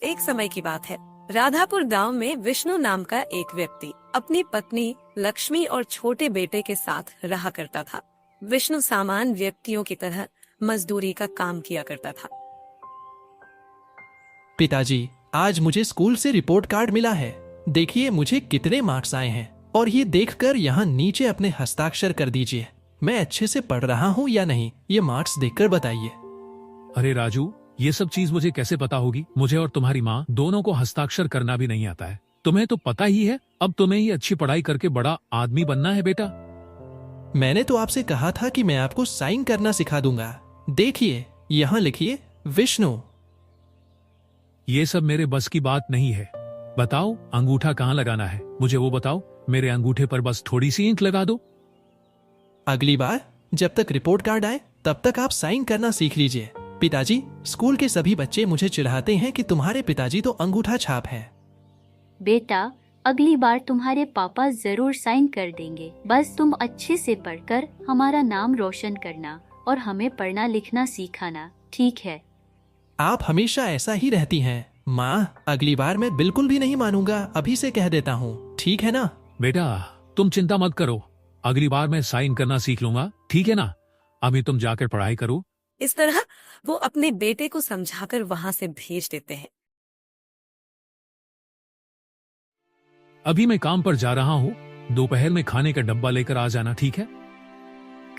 एक समय की बात है। राधापुर गांव में विष्णु नाम का एक व्यक्ति अपनी पत्नी लक्ष्मी और छोटे बेटे के साथ रहा करता था। विष्णु सामान्य व्यक्तियों की तरह मजदूरी का काम किया करता था। पिताजी, आज मुझे स्कूल से रिपोर्ट कार्ड मिला है। देखिए मुझे कितने मार्क्स आए हैं, और ये देखकर यहाँ नीचे अपने हस्ताक्षर कर दीजिए। मैं अच्छे से पढ़ रहा हूँ या नहीं, ये मार्क्स देखकर बताइए। अरे राजू, ये सब चीज मुझे कैसे पता होगी? मुझे और तुम्हारी माँ दोनों को हस्ताक्षर करना भी नहीं आता है। तुम्हें तो पता ही है, अब तुम्हें ही अच्छी पढ़ाई करके बड़ा आदमी बनना है बेटा। मैंने तो आपसे कहा था कि मैं आपको साइन करना सिखा दूंगा। देखिए यहाँ लिखिए विष्णु। ये सब मेरे बस की बात नहीं है। बताओ अंगूठा कहाँ लगाना है, मुझे वो बताओ। मेरे अंगूठे पर बस थोड़ी सी इंक लगा दो। अगली बार जब तक रिपोर्ट कार्ड आए तब तक आप साइन करना सीख लीजिए। पिताजी, स्कूल के सभी बच्चे मुझे चिढ़ाते हैं कि तुम्हारे पिताजी तो अंगूठा छाप है। बेटा, अगली बार तुम्हारे पापा जरूर साइन कर देंगे। बस तुम अच्छे से पढ़कर हमारा नाम रोशन करना और हमें पढ़ना लिखना सिखाना, ठीक है? आप हमेशा ऐसा ही रहती हैं। माँ, अगली बार मैं बिल्कुल भी नहीं मानूंगा, अभी से कह देता हूँ, ठीक है ना? बेटा तुम चिंता मत करो, अगली बार मैं साइन करना सीख लूंगा, ठीक है ना? अभी तुम जाकर पढ़ाई करो। इस तरह वो अपने बेटे को समझाकर वहाँ से भेज देते हैं। अभी मैं काम पर जा रहा हूँ, दोपहर में खाने का डब्बा लेकर आ जाना, ठीक है?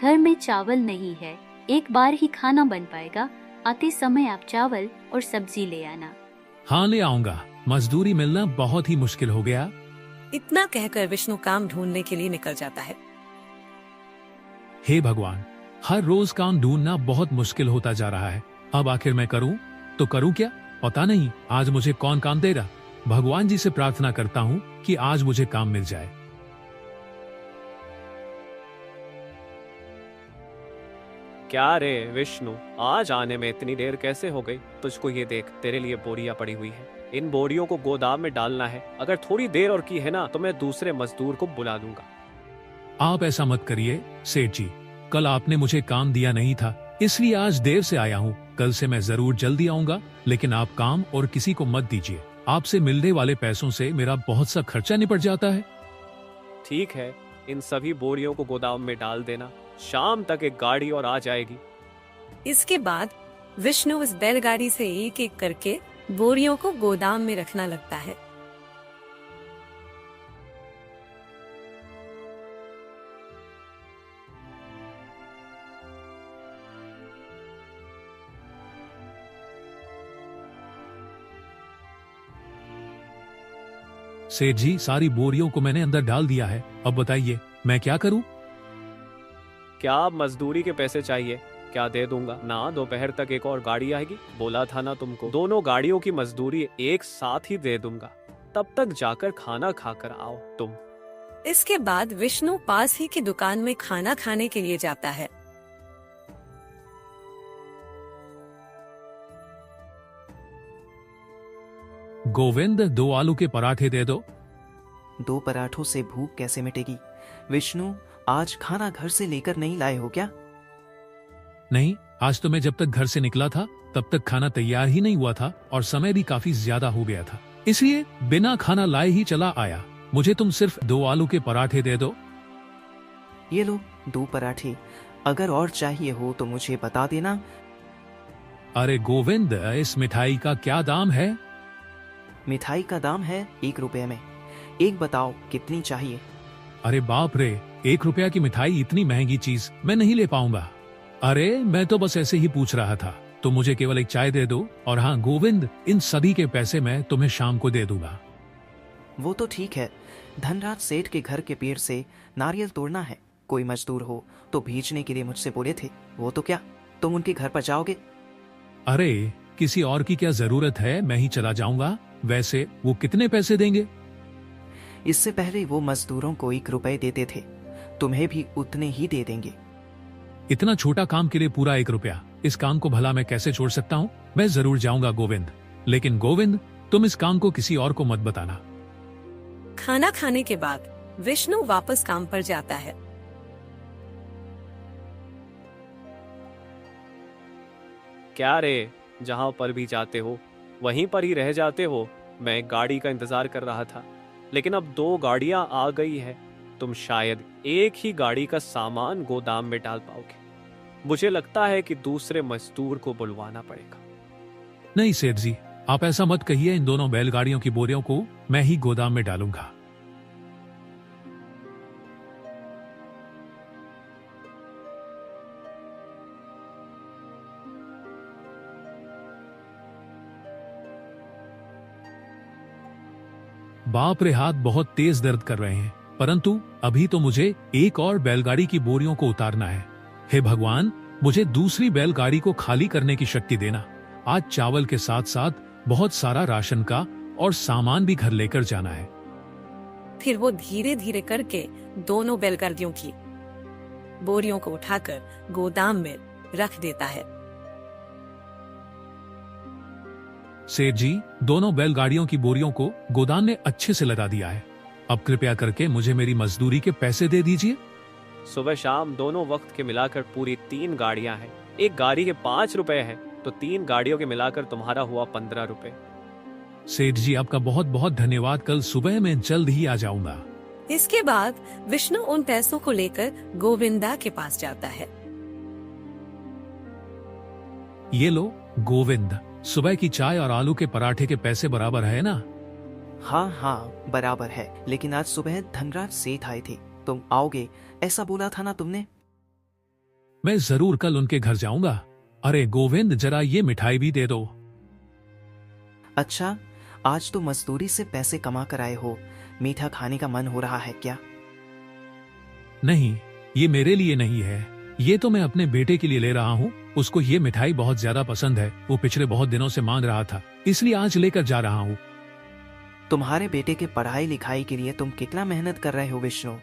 घर में चावल नहीं है, एक बार ही खाना बन पाएगा। आते समय आप चावल और सब्जी ले आना। हाँ ले आऊंगा, मजदूरी मिलना बहुत ही मुश्किल हो गया। इतना कहकर विष्णु काम ढूंढने के लिए निकल जाता है। हे भगवान, हर रोज काम ढूंढना बहुत मुश्किल होता जा रहा है। अब आखिर मैं करूं तो करूं क्या? पता नहीं आज मुझे कौन काम देगा। भगवान जी से प्रार्थना करता हूं कि आज मुझे काम मिल जाए। क्या रे विष्णु, आज आने में इतनी देर कैसे हो गई? तुझको ये देख, तेरे लिए बोरियां पड़ी हुई है। इन बोरियों को गोदाम में डालना है। अगर थोड़ी देर और की है ना तो मैं दूसरे मजदूर को बुला दूंगा। आप ऐसा मत करिए सेठ जी, कल आपने मुझे काम दिया नहीं था, इसलिए आज देर से आया हूँ। कल से मैं जरूर जल्दी आऊंगा, लेकिन आप काम और किसी को मत दीजिए। आपसे मिलने वाले पैसों से मेरा बहुत सा खर्चा निपट जाता है। ठीक है, इन सभी बोरियों को गोदाम में डाल देना। शाम तक एक गाड़ी और आ जाएगी। इसके बाद विष्णु इस बैलगाड़ी से एक एक करके बोरियों को गोदाम में रखना लगता है। सेठ जी, सारी बोरियों को मैंने अंदर डाल दिया है। अब बताइए मैं क्या करूं? क्या आप मजदूरी के पैसे चाहिए? क्या दे दूंगा ना, दोपहर तक एक और गाड़ी आएगी। बोला था ना तुमको, दोनों गाड़ियों की मजदूरी एक साथ ही दे दूंगा। तब तक जाकर खाना खाकर आओ तुम। इसके बाद विष्णु पास ही की दुकान में खाना खाने के लिए जाता है। गोविंद, 2 आलू के पराठे दे दो। 2 पराठों से भूख कैसे मिटेगी? विष्णु, आज खाना घर से लेकर नहीं लाए हो क्या? नहीं, आज तो मैं जब तक घर से निकला था तब तक खाना तैयार ही नहीं हुआ था और समय भी काफी ज्यादा हो गया था, इसलिए बिना खाना लाए ही चला आया। मुझे तुम सिर्फ 2 आलू के पराठे दे दो। ये लो 2 पराठे, अगर और चाहिए हो तो मुझे बता देना। अरे गोविंद, इस मिठाई का क्या दाम है? मिठाई का दाम है 1 रुपए में। एक बताओ कितनी चाहिए? अरे बाप रे, 1 रुपया की मिठाई, इतनी महंगी चीज मैं नहीं ले पाऊंगा। अरे मैं तो बस ऐसे ही पूछ रहा था, तो मुझे केवल एक चाय दे दो। और हाँ गोविंद, इन सभी के पैसे मैं तुम्हें शाम को दे दूंगा। वो तो ठीक है, धनराज सेठ के घर के पेड़ से नारियल तोड़ना है। कोई मजदूर हो तो भेजने के लिए मुझसे बोले थे। वो तो क्या तुम उनके घर पर जाओगे? अरे किसी और की क्या जरूरत है, मैं ही चला जाऊंगा। वैसे वो कितने पैसे देंगे? इससे पहले वो मजदूरों को 1 रुपए देते थे, तुम्हें भी उतने ही दे देंगे। इतना छोटा काम के लिए पूरा 1 रुपया? इस काम को भला मैं कैसे छोड़ सकता हूँ? मैं जरूर जाऊंगा गोविंद, लेकिन गोविंद तुम इस काम को किसी और को मत बताना। खाना खाने के बाद विष्णु वापस काम पर जाता है। क्या रे, जहां पर भी जाते हो वहीं पर ही रह जाते हो। मैं गाड़ी का इंतजार कर रहा था, लेकिन अब 2 गाड़ियां आ गई है। तुम शायद एक ही गाड़ी का सामान गोदाम में डाल पाओगे। मुझे लगता है कि दूसरे मजदूर को बुलवाना पड़ेगा। नहीं सेठ जी, आप ऐसा मत कहिए। इन दोनों बैलगाड़ियों की बोरियों को मैं ही गोदाम में डालूंगा। बाप रे, हाथ बहुत तेज दर्द कर रहे हैं, परंतु अभी तो मुझे एक और बैलगाड़ी की बोरियों को उतारना है। हे भगवान, मुझे दूसरी बैलगाड़ी को खाली करने की शक्ति देना। आज चावल के साथ साथ बहुत सारा राशन का और सामान भी घर लेकर जाना है। फिर वो धीरे धीरे करके दोनों बैलगाड़ियों की बोरियों को उठाकर गोदाम में रख देता है। सेठ जी, दोनों बैलगाड़ियों की बोरियों को गोदाम ने अच्छे से लदा दिया है। अब कृपया करके मुझे मेरी मजदूरी के पैसे दे दीजिए। सुबह शाम दोनों वक्त के मिलाकर पूरी 3 गाड़ियां हैं। एक गाड़ी के 5 रुपए है, तो 3 गाड़ियों के मिलाकर तुम्हारा हुआ 15 रुपए। सेठ जी, आपका बहुत बहुत धन्यवाद। कल सुबह मैं जल्द ही आ जाऊंगा। इसके बाद विष्णु उन पैसों को लेकर गोविंदा के पास जाता है। ये लो गोविंद, सुबह की चाय और आलू के पराठे के पैसे बराबर है ना? हाँ हाँ बराबर है, लेकिन आज सुबह धनराज सेठ आए थे। तुम आओगे ऐसा बोला था ना तुमने? मैं जरूर कल उनके घर जाऊंगा। अरे गोविंद, जरा ये मिठाई भी दे दो। अच्छा, आज तो मजदूरी से पैसे कमा कर आए हो, मीठा खाने का मन हो रहा है क्या? नहीं, ये मेरे लिए नहीं है, ये तो मैं अपने बेटे के लिए ले रहा हूँ। उसको ये मिठाई बहुत ज्यादा पसंद है। वो पिछले बहुत दिनों से मांग रहा था, इसलिए आज लेकर जा रहा हूँ। तुम्हारे बेटे के पढ़ाई लिखाई के लिए तुम कितना मेहनत कर रहे हो विष्णु?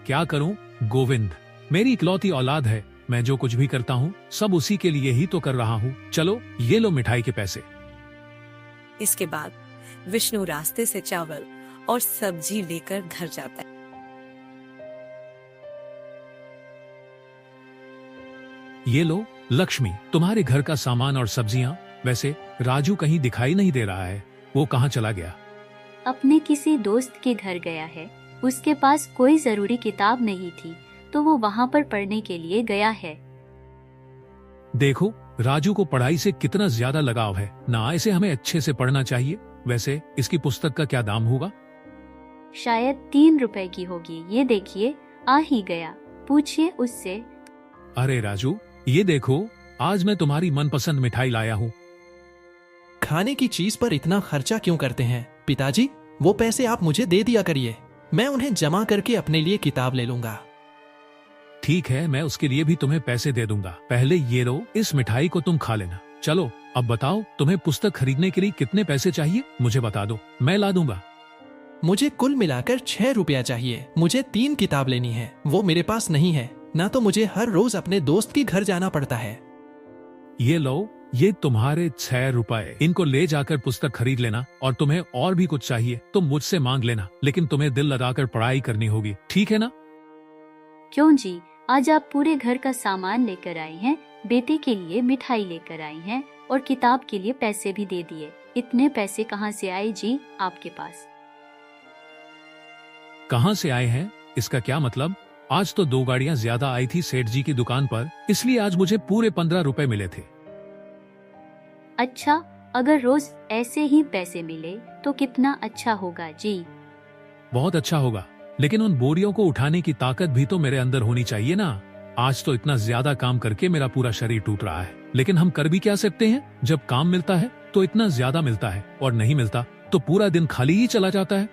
क्या करूँ गोविंद, मेरी इकलौती औलाद है। मैं जो कुछ भी करता हूँ सब उसी के लिए ही तो कर रहा हूँ। चलो ये लो मिठाई के पैसे। इसके बाद विष्णु रास्ते से चावल और सब्जी लेकर घर जाता है। ये लो लक्ष्मी, तुम्हारे घर का सामान और सब्जियां। वैसे राजू कहीं दिखाई नहीं दे रहा है, वो कहाँ चला गया? अपने किसी दोस्त के घर गया है। उसके पास कोई जरूरी किताब नहीं थी, तो वो वहाँ पर पढ़ने के लिए गया है। देखो, राजू को पढ़ाई से कितना ज्यादा लगाव है ना। इसे हमें अच्छे से पढ़ना चाहिए। वैसे इसकी पुस्तक का क्या दाम होगा? शायद 3 रुपए की होगी। ये देखिए, आ ही गया, पूछिए उससे। अरे राजू, ये देखो, आज मैं तुम्हारी मनपसंद मिठाई लाया हूँ। खाने की चीज पर इतना खर्चा क्यों करते हैं पिताजी? वो पैसे आप मुझे दे दिया करिए, मैं उन्हें जमा करके अपने लिए किताब ले लूंगा। ठीक है, मैं उसके लिए भी तुम्हें पैसे दे दूंगा। पहले ये लो, इस मिठाई को तुम खा लेना। चलो अब बताओ, तुम्हें पुस्तक खरीदने के लिए कितने पैसे चाहिए? मुझे बता दो, मैं ला दूंगा। मुझे कुल मिलाकर 6 रुपया चाहिए। मुझे 3 किताब लेनी है, वो मेरे पास नहीं है। ना तो मुझे हर रोज अपने दोस्त के घर जाना पड़ता है। ये लो, ये तुम्हारे 6 रुपए। इनको ले जाकर पुस्तक खरीद लेना, और तुम्हें और भी कुछ चाहिए तो मुझसे मांग लेना, लेकिन तुम्हें दिल लगाकर पढ़ाई करनी होगी, ठीक है ना? क्यों जी, आज आप पूरे घर का सामान लेकर आए हैं, बेटे के लिए मिठाई लेकर आए हैं और किताब के लिए पैसे भी दे दिए। इतने पैसे कहाँ से आए जी आपके पास? कहाँ से आए हैं इसका क्या मतलब? आज तो 2 गाड़ियां ज्यादा आई थी सेठ जी की दुकान पर, इसलिए आज मुझे पूरे 15 रुपए मिले थे। अच्छा, अगर रोज ऐसे ही पैसे मिले तो कितना अच्छा होगा जी। बहुत अच्छा होगा, लेकिन उन बोरियों को उठाने की ताकत भी तो मेरे अंदर होनी चाहिए ना। आज तो इतना ज्यादा काम करके मेरा पूरा शरीर टूट रहा है, लेकिन हम कर भी क्या सकते हैं? जब काम मिलता है तो इतना ज्यादा मिलता है, और नहीं मिलता तो पूरा दिन खाली ही चला जाता है।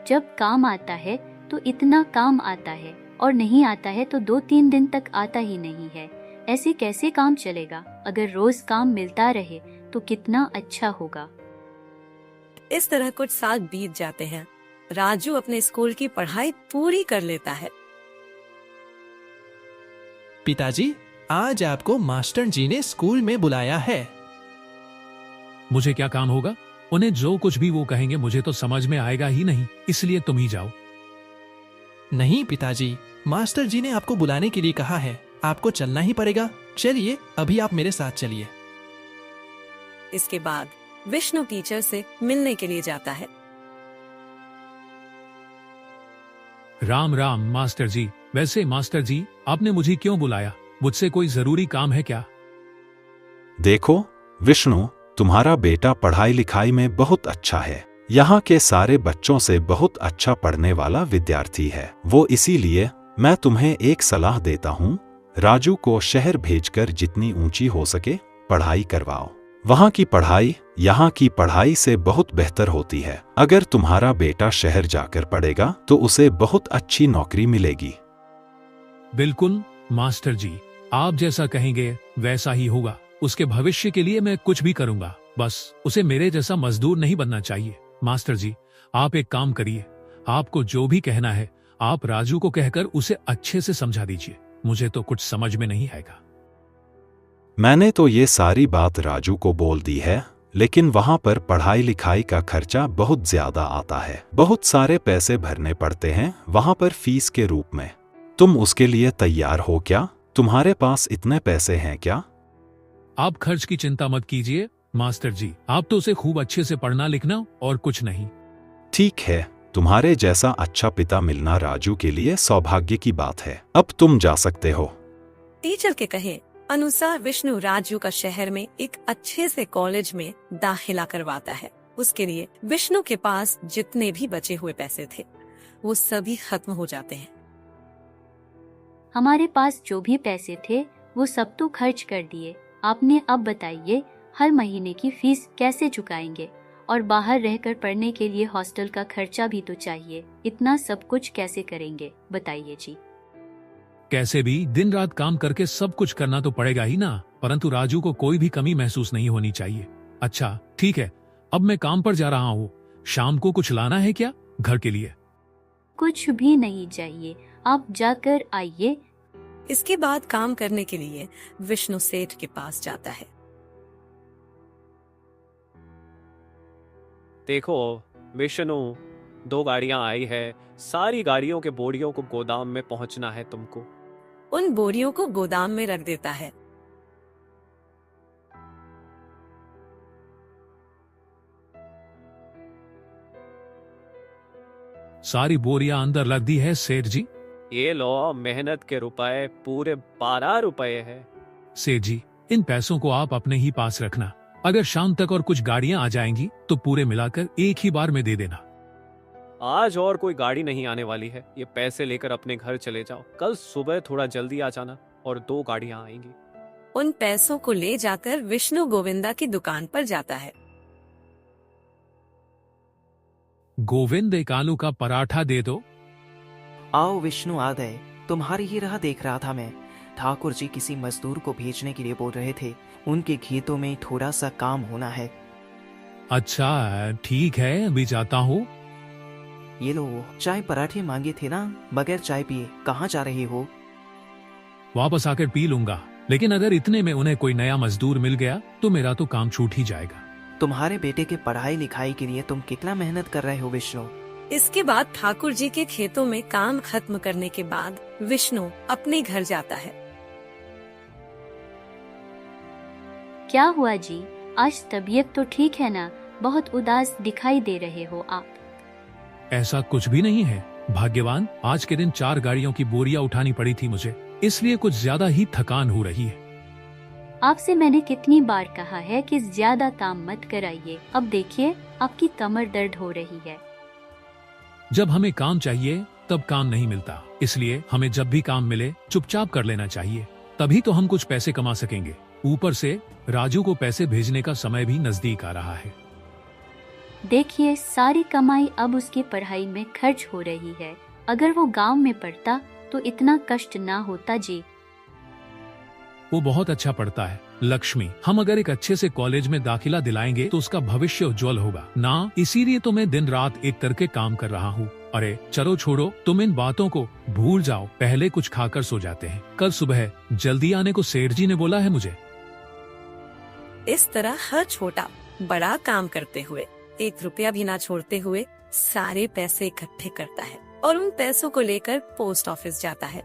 जब काम आता है तो इतना काम आता है, और नहीं आता है तो 2-3 दिन तक आता ही नहीं है। ऐसे कैसे काम चलेगा? अगर रोज काम मिलता रहे तो कितना अच्छा होगा। इस तरह कुछ साल बीत जाते हैं। राजू अपने स्कूल की पढ़ाई पूरी कर लेता है। पिताजी, आज आपको मास्टर जी ने स्कूल में बुलाया है। मुझे क्या काम होगा? उन्हें जो कुछ भी वो कहेंगे मुझे तो समझ में आएगा ही नहीं, इसलिए तुम ही जाओ। नहीं पिताजी, मास्टर जी ने आपको बुलाने के लिए कहा है, आपको चलना ही पड़ेगा। चलिए, अभी आप मेरे साथ चलिए। इसके बाद विष्णु टीचर से मिलने के लिए जाता है। राम राम मास्टर जी। वैसे मास्टर जी, आपने मुझे क्यों बुलाया? मुझसे कोई जरूरी काम है क्या? देखो विष्णु, तुम्हारा बेटा पढ़ाई लिखाई में बहुत अच्छा है। यहाँ के सारे बच्चों से बहुत अच्छा पढ़ने वाला विद्यार्थी है वो, इसीलिए मैं तुम्हें एक सलाह देता हूँ। राजू को शहर भेजकर जितनी ऊंची हो सके पढ़ाई करवाओ। वहाँ की पढ़ाई यहाँ की पढ़ाई से बहुत बेहतर होती है। अगर तुम्हारा बेटा शहर जाकर पढ़ेगा तो उसे बहुत अच्छी नौकरी मिलेगी। बिल्कुल मास्टर जी, आप जैसा कहेंगे वैसा ही होगा। उसके भविष्य के लिए मैं कुछ भी करूंगा, बस उसे मेरे जैसा मजदूर नहीं बनना चाहिए। मास्टर जी, आप एक काम करिए, आपको जो भी कहना है आप राजू को कहकर उसे अच्छे से समझा दीजिए। मुझे तो कुछ समझ में नहीं आएगा। मैंने तो ये सारी बात राजू को बोल दी है, लेकिन वहाँ पर पढ़ाई लिखाई का खर्चा बहुत ज्यादा आता है। बहुत सारे पैसे भरने पड़ते हैं वहाँ पर फीस के रूप में। तुम उसके लिए तैयार हो क्या? तुम्हारे पास इतने पैसे हैं क्या? आप खर्च की चिंता मत कीजिए मास्टर जी, आप तो उसे खूब अच्छे से पढ़ना लिखना और कुछ नहीं। ठीक है, तुम्हारे जैसा अच्छा पिता मिलना राजू के लिए सौभाग्य की बात है। अब तुम जा सकते हो। टीचर के कहे अनुसार विष्णु राजू का शहर में एक अच्छे से कॉलेज में दाखिला करवाता है। उसके लिए विष्णु के पास जितने भी बचे हुए पैसे थे वो सभी खत्म हो जाते हैं। हमारे पास जो भी पैसे थे वो सब तो खर्च कर दिए। आपने अब बताइए हर महीने की फीस कैसे चुकाएंगे? और बाहर रहकर पढ़ने के लिए हॉस्टल का खर्चा भी तो चाहिए। इतना सब कुछ कैसे करेंगे बताइए जी। कैसे भी दिन रात काम करके सब कुछ करना तो पड़ेगा ही ना, परंतु राजू को कोई भी कमी महसूस नहीं होनी चाहिए। अच्छा ठीक है, अब मैं काम पर जा रहा हूँ। शाम को कुछ लाना है क्या घर के लिए? कुछ भी नहीं चाहिए, आप जाकर आइए। इसके बाद काम करने के लिए विष्णु सेठ के पास जाता है। देखो विष्णु, 2 गाड़ियां आई है। सारी गाड़ियों के बोरियों को गोदाम में पहुंचना है तुमको। उन बोरियों को गोदाम में रख देता है। सारी बोरियां अंदर लग दी है सेठ जी। ये लो, मेहनत के रुपए पूरे 12 रुपए है। सेठ जी, इन पैसों को आप अपने ही पास रखना। अगर शाम तक और कुछ गाड़ियां आ जाएंगी तो पूरे मिलाकर एक ही बार में दे देना। आज और कोई गाड़ी नहीं आने वाली है। ये पैसे लेकर अपने घर चले जाओ। कल सुबह थोड़ा जल्दी आ जाना और 2 गाड़ियां आएंगी। उन पैसों को ले जाकर विष्णु गोविंदा की दुकान पर जाता है। गोविंद, एक आलू का पराठा दे दो। आओ विष्णु, आ गए। तुम्हारी ही राह देख रहा था मैं। ठाकुर जी किसी मजदूर को भेजने के लिए बोल रहे थे। उनके खेतों में थोड़ा सा काम होना है। अच्छा ठीक है, अभी जाता हूँ। ये लो, चाय पराठे मांगे थे ना, बगैर चाय पिए कहाँ जा रहे हो? वापस आकर पी लूंगा, लेकिन अगर इतने में उन्हें कोई नया मजदूर मिल गया तो मेरा तो काम छूट ही जाएगा। तुम्हारे बेटे के पढ़ाई लिखाई के लिए तुम कितना मेहनत कर रहे हो विष्णु। इसके बाद ठाकुर जी के खेतों में काम खत्म करने के बाद विष्णु अपने घर जाता है। क्या हुआ जी, आज तबीयत तो ठीक है ना? बहुत उदास दिखाई दे रहे हो आप। ऐसा कुछ भी नहीं है भाग्यवान, आज के दिन 4 गाड़ियों की बोरियां उठानी पड़ी थी मुझे, इसलिए कुछ ज्यादा ही थकान हो रही है। आपसे मैंने कितनी बार कहा है कि ज्यादा काम मत कराइए। अब देखिए आपकी कमर दर्द हो रही है। जब हमें काम चाहिए तब काम नहीं मिलता, इसलिए हमें जब भी काम मिले चुपचाप कर लेना चाहिए, तभी तो हम कुछ पैसे कमा सकेंगे। ऊपर से राजू को पैसे भेजने का समय भी नजदीक आ रहा है। देखिए सारी कमाई अब उसकी पढ़ाई में खर्च हो रही है। अगर वो गांव में पढ़ता तो इतना कष्ट ना होता जी। वो बहुत अच्छा पढ़ता है लक्ष्मी। हम अगर एक अच्छे से कॉलेज में दाखिला दिलाएंगे तो उसका भविष्य उज्जवल होगा ना, इसीलिए तो मैं दिन रात एक करके काम कर रहा हूँ। अरे चलो छोड़ो, तुम इन बातों को भूल जाओ, पहले कुछ खाकर सो जाते हैं। कल सुबह जल्दी आने को सेठ जी ने बोला है मुझे। इस तरह हर छोटा बड़ा काम करते हुए 1 रुपया भी ना छोड़ते हुए सारे पैसे इकट्ठे करता है और उन पैसों को लेकर पोस्ट ऑफिस जाता है।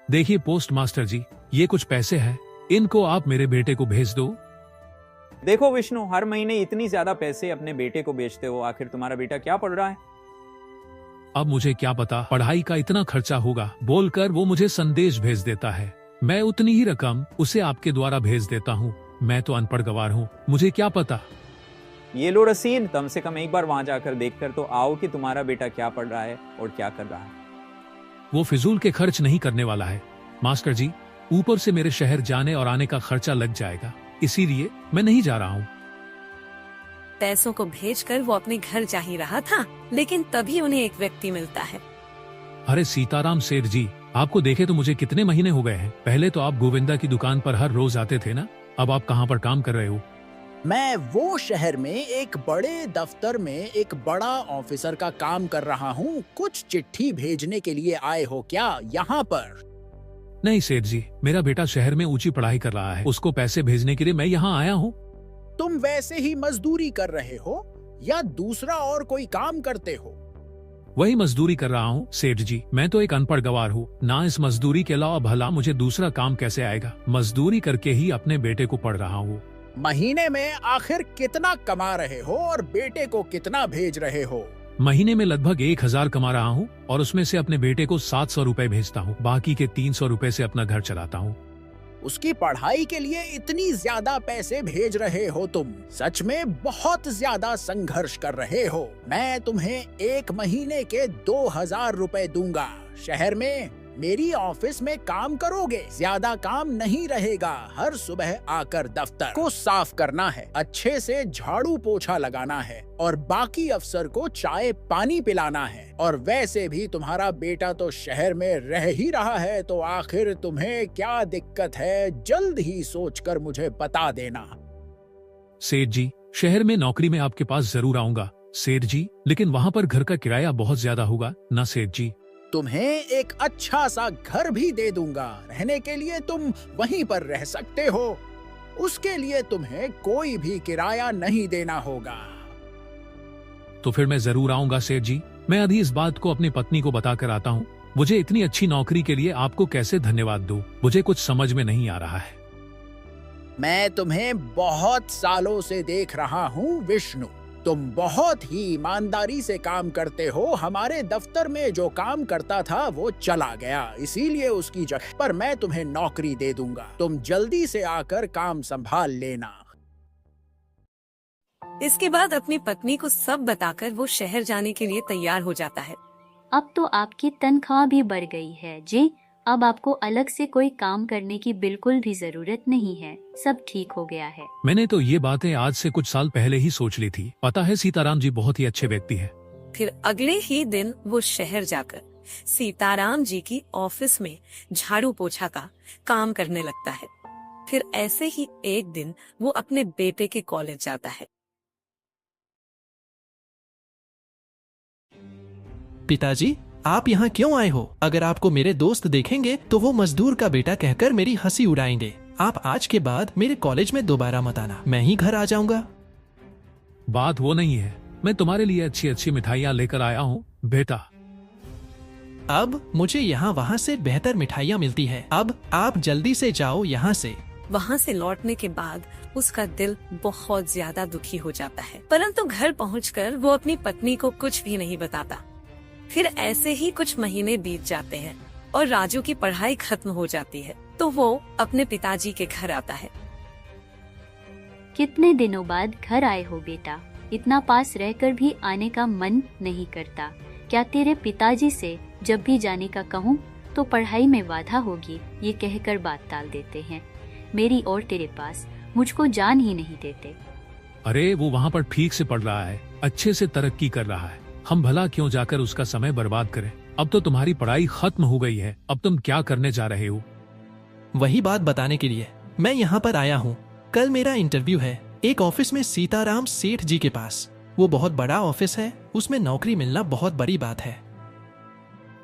देखिए पोस्ट मास्टर जी, ये कुछ पैसे हैं, इनको आप मेरे बेटे को भेज दो। देखो विष्णु, हर महीने इतनी ज्यादा पैसे अपने बेटे को बेचते हो, आखिर तुम्हारा बेटा क्या पढ़ रहा है? अब मुझे क्या पता पढ़ाई का इतना खर्चा होगा, बोलकर वो मुझे संदेश भेज देता है। मैं उतनी ही रकम उसे आपके द्वारा भेज देता हूँ। मैं तो अनपढ़ गवार हूँ, मुझे क्या पता। ये लो रसीद, कम से कम एक बार वहां जाकर देखकर तो आओ कि तुम्हारा बेटा क्या पढ़ रहा है और क्या कर रहा है। वो फिजूल के खर्च नहीं करने वाला है मास्टर जी। ऊपर से मेरे शहर जाने और आने का खर्चा लग जाएगा, इसीलिए मैं नहीं जा रहा हूँ। पैसों को भेजकर वो अपने घर जा ही रहा था, लेकिन तभी उन्हें एक व्यक्ति मिलता है। अरे सीताराम सेठ जी, आपको देखे तो मुझे कितने महीने हो गए हैं। पहले तो आप गोविंदा की दुकान पर हर रोज आते थे ना, अब आप कहाँ पर काम कर रहे हो? मैं वो शहर में एक बड़े दफ्तर में एक बड़ा ऑफिसर का काम कर रहा हूँ। कुछ चिट्ठी भेजने के लिए आए हो क्या यहाँ पर? नहीं सेठ जी, मेरा बेटा शहर में ऊंची पढ़ाई कर रहा है, उसको पैसे भेजने के लिए मैं यहाँ आया हूँ। तुम वैसे ही मजदूरी कर रहे हो या दूसरा और कोई काम करते हो? वही मजदूरी कर रहा हूँ सेठ जी। मैं तो एक अनपढ़ गवार हूँ ना, इस मजदूरी के अलावा भला मुझे दूसरा काम कैसे आएगा। मजदूरी करके ही अपने बेटे को पढ़ रहा हूँ। महीने में आखिर कितना कमा रहे हो और बेटे को कितना भेज रहे हो? महीने में लगभग 1000 कमा रहा हूँ और उसमें से अपने बेटे को 700 रुपए भेजता हूँ। बाकी के 300 रुपए से अपना घर चलाता हूँ। उसकी पढ़ाई के लिए इतनी ज्यादा पैसे भेज रहे हो तुम? सच में बहुत ज्यादा संघर्ष कर रहे हो। मैं तुम्हें एक महीने के 2000 रुपए दूंगा। शहर में मेरी ऑफिस में काम करोगे, ज्यादा काम नहीं रहेगा। हर सुबह आकर दफ्तर को साफ करना है, अच्छे से झाड़ू पोछा लगाना है और बाकी अफसर को चाय पानी पिलाना है। और वैसे भी तुम्हारा बेटा तो शहर में रह ही रहा है, तो आखिर तुम्हें क्या दिक्कत है? जल्द ही सोचकर मुझे बता देना। सेठ जी, शहर में नौकरी में आपके पास जरूर आऊंगा सेठ जी, लेकिन वहाँ पर घर का किराया बहुत ज्यादा होगा ना सेठ जी? तुम्हें एक अच्छा सा घर भी दे दूंगा, रहने के लिए तुम वहीं पर रह सकते हो। उसके लिए तुम्हें कोई भी किराया नहीं देना होगा। तो फिर मैं जरूर आऊंगा सेठ जी। मैं अभी इस बात को अपनी पत्नी को बता कर आता हूँ। मुझे इतनी अच्छी नौकरी के लिए आपको कैसे धन्यवाद दूं, मुझे कुछ समझ में नहीं आ रहा है। मैं तुम्हें बहुत सालों से देख रहा हूँ विष्णु, तुम बहुत ही ईमानदारी से काम करते हो। हमारे दफ्तर में जो काम करता था वो चला गया, इसीलिए उसकी जगह पर मैं तुम्हें नौकरी दे दूंगा। तुम जल्दी से आकर काम संभाल लेना। इसके बाद अपनी पत्नी को सब बताकर वो शहर जाने के लिए तैयार हो जाता है। अब तो आपकी तनख्वाह भी बढ़ गई है जी। अब आपको अलग से कोई काम करने की बिल्कुल भी जरूरत नहीं है, सब ठीक हो गया है। मैंने तो ये बातें आज से कुछ साल पहले ही सोच ली थी। पता है सीताराम जी बहुत ही अच्छे व्यक्ति है। फिर अगले ही दिन वो शहर जाकर सीताराम जी की ऑफिस में झाड़ू पोछा का काम करने लगता है। फिर ऐसे ही एक दिन वो अपने बेटे के कॉलेज जाता है। पिताजी, आप यहाँ क्यों आए हो? अगर आपको मेरे दोस्त देखेंगे तो वो मजदूर का बेटा कहकर मेरी हंसी उड़ाएंगे। आप आज के बाद मेरे कॉलेज में दोबारा मत आना, मैं ही घर आ जाऊंगा। बात वो नहीं है, मैं तुम्हारे लिए अच्छी अच्छी मिठाइयाँ लेकर आया हूँ बेटा। अब मुझे यहाँ वहाँ से बेहतर मिठाइयाँ मिलती है। अब आप जल्दी से जाओ यहाँ से। वहाँ से लौटने के बाद उसका दिल बहुत ज्यादा दुखी हो जाता है, परंतु घर पहुँचकर वो अपनी पत्नी को कुछ भी नहीं बताता। फिर ऐसे ही कुछ महीने बीत जाते हैं और राजू की पढ़ाई खत्म हो जाती है, तो वो अपने पिताजी के घर आता है। कितने दिनों बाद घर आए हो बेटा? इतना पास रहकर भी आने का मन नहीं करता क्या? तेरे पिताजी से जब भी जाने का कहूँ तो पढ़ाई में बाधा होगी, ये कहकर बात टाल देते हैं। मेरी और तेरे पास मुझको जान ही नहीं देते। अरे वो वहाँ पर ठीक से पढ़ रहा है, अच्छे से तरक्की कर रहा है, हम भला क्यों जाकर उसका समय बर्बाद करें? अब तो तुम्हारी पढ़ाई खत्म हो गई है, अब तुम क्या करने जा रहे हो? वही बात बताने के लिए मैं यहाँ पर आया हूँ। कल मेरा इंटरव्यू है एक ऑफिस में सीताराम सेठ जी के पास। वो बहुत बड़ा ऑफिस है, उसमें नौकरी मिलना बहुत बड़ी बात है।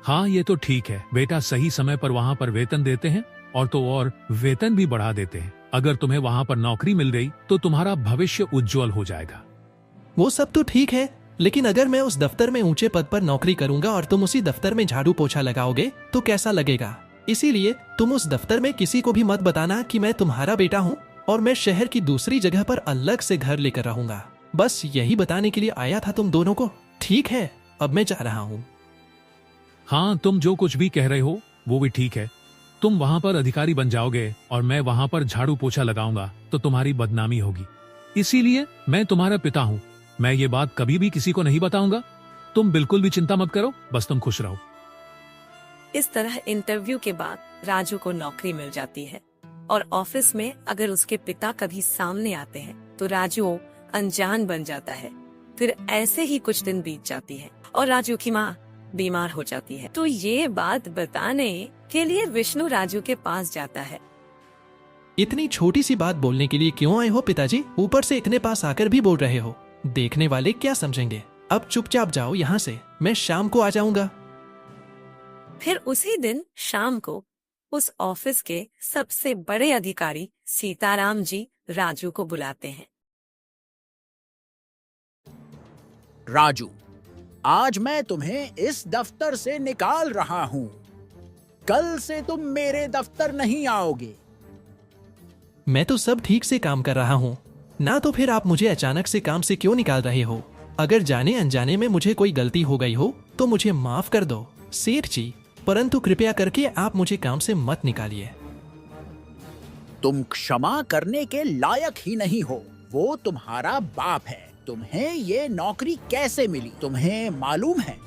हाँ ये तो ठीक है बेटा, सही समय पर वहाँ पर वेतन देते हैं और तो और वेतन भी बढ़ा देते हैं। अगर तुम्हें वहाँ पर नौकरी मिल गई तो तुम्हारा भविष्य उज्जवल हो जाएगा। वो सब तो ठीक है, लेकिन अगर मैं उस दफ्तर में ऊंचे पद पर नौकरी करूंगा और तुम उसी दफ्तर में झाड़ू पोछा लगाओगे तो कैसा लगेगा? इसीलिए तुम उस दफ्तर में किसी को भी मत बताना कि मैं तुम्हारा बेटा हूँ और मैं शहर की दूसरी जगह पर अलग से घर लेकर रहूंगा। बस यही बताने के लिए आया था तुम दोनों को। ठीक है, अब मैं जा रहा हूँ। हाँ, तुम जो कुछ भी कह रहे हो वो भी ठीक है। तुम वहाँ पर अधिकारी बन जाओगे और मैं वहाँ पर झाड़ू पोछा लगाऊंगा तो तुम्हारी बदनामी होगी। इसीलिए मैं तुम्हारा पिता हूँ। मैं ये बात कभी भी किसी को नहीं बताऊंगा। तुम बिल्कुल भी चिंता मत करो, बस तुम खुश रहो। इस तरह इंटरव्यू के बाद राजू को नौकरी मिल जाती है और ऑफिस में अगर उसके पिता कभी सामने आते हैं तो राजू अनजान बन जाता है। फिर ऐसे ही कुछ दिन बीत जाती है और राजू की माँ बीमार हो जाती है। तो ये बात बताने के लिए विष्णु राजू के पास जाता है। इतनी छोटी सी बात बोलने के लिए क्यों आए हो पिताजी? ऊपर से इतने पास आकर भी बोल रहे हो। देखने वाले क्या समझेंगे? अब चुपचाप जाओ यहाँ से, मैं शाम को आ जाऊंगा। फिर उसी दिन शाम को उस ऑफिस के सबसे बड़े अधिकारी सीताराम जी राजू को बुलाते हैं। राजू, आज मैं तुम्हें इस दफ्तर से निकाल रहा हूँ। कल से तुम मेरे दफ्तर नहीं आओगे। मैं तो सब ठीक से काम कर रहा हूँ ना, तो फिर आप मुझे अचानक से काम से क्यों निकाल रहे हो? अगर जाने अनजाने में मुझे कोई गलती हो गई हो तो मुझे माफ कर दो सेठ जी, परंतु कृपया करके आप मुझे काम से मत निकालिए। तुम क्षमा करने के लायक ही नहीं हो। वो तुम्हारा बाप है। तुम्हें ये नौकरी कैसे मिली तुम्हें मालूम है?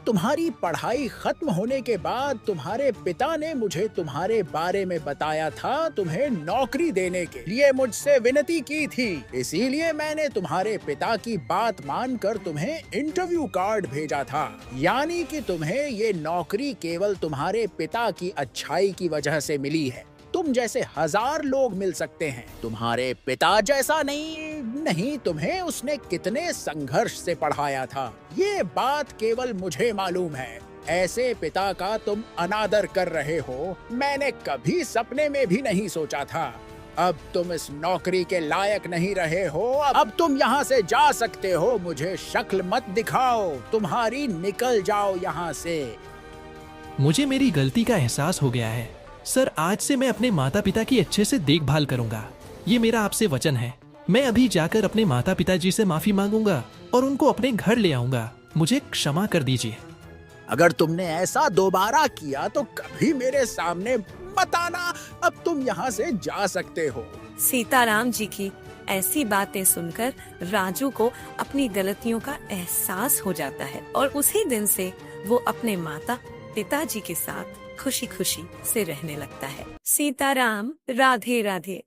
तुम्हारी पढ़ाई खत्म होने के बाद तुम्हारे पिता ने मुझे तुम्हारे बारे में बताया था। तुम्हें नौकरी देने के लिए मुझसे विनती की थी। इसीलिए मैंने तुम्हारे पिता की बात मानकर तुम्हें इंटरव्यू कार्ड भेजा था। यानी कि तुम्हें ये नौकरी केवल तुम्हारे पिता की अच्छाई की वजह से मिली है। तुम जैसे 1000 लोग मिल सकते हैं, तुम्हारे पिता जैसा नहीं। तुम्हें उसने कितने संघर्ष से पढ़ाया था, ये बात केवल मुझे मालूम है। ऐसे पिता का तुम अनादर कर रहे हो, मैंने कभी सपने में भी नहीं सोचा था। अब तुम इस नौकरी के लायक नहीं रहे हो। अब तुम यहाँ से जा सकते हो। मुझे शक्ल मत दिखाओ, तुम्हारी निकल जाओ यहाँ से। मुझे मेरी गलती का एहसास हो गया है सर। आज से मैं अपने माता पिता की अच्छे से देखभाल करूंगा। ये मेरा आपसे वचन है। मैं अभी जाकर अपने माता पिता जी से माफी मांगूंगा और उनको अपने घर ले आऊंगा। मुझे क्षमा कर दीजिए। अगर तुमने ऐसा दोबारा किया तो कभी मेरे सामने मत आना। अब तुम यहाँ से जा सकते हो। सीताराम जी की ऐसी बातें सुनकर राजू को अपनी गलतियों का एहसास हो जाता है और उसी दिन से वो अपने माता पिताजी के साथ खुशी खुशी से रहने लगता है। सीताराम, राधे राधे।